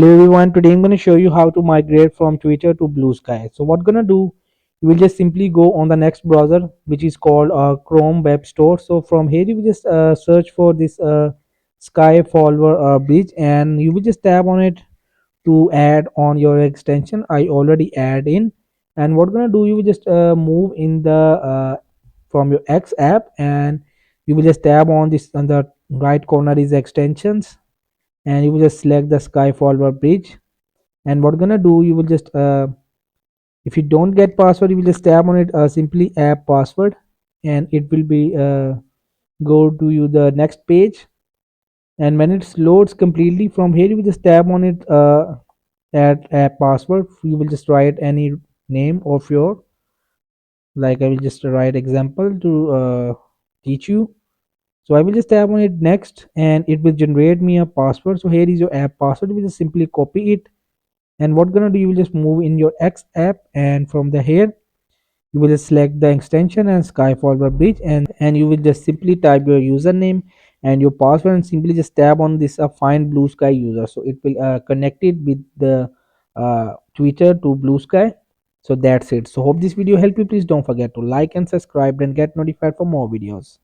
Hello everyone, today I'm going to show you how to migrate from Twitter to Blue Sky. So what gonna do, you will just simply go on the next browser, which is called Chrome Web Store. So from here you will just search for this Sky Follower bridge, and you will just tap on it to add on your extension. I already add in, and what gonna do, you will just move in the from your X app, and you will just tab on this on the right corner is extensions, and you will just select the Sky Follower bridge. And what gonna do, you will just if you don't get password, you will just tap on it, simply app password, and it will be go to you the next page. And when it loads completely, from here you will just tap on it, add app password. You will just write any name of your, like I will just write example to teach you. So I will just tap on it next, and it will generate me a password. So here is your app password. You will just simply copy it, and what gonna do, you will just move in your X app, and from the here you will just select the extension and Sky Follower bridge, and you will just simply type your username and your password, and simply just tap on this find Blue Sky user. So it will connect it with the Twitter to Blue Sky. So that's it. So hope this video helped you. Please don't forget to like and subscribe and get notified for more videos.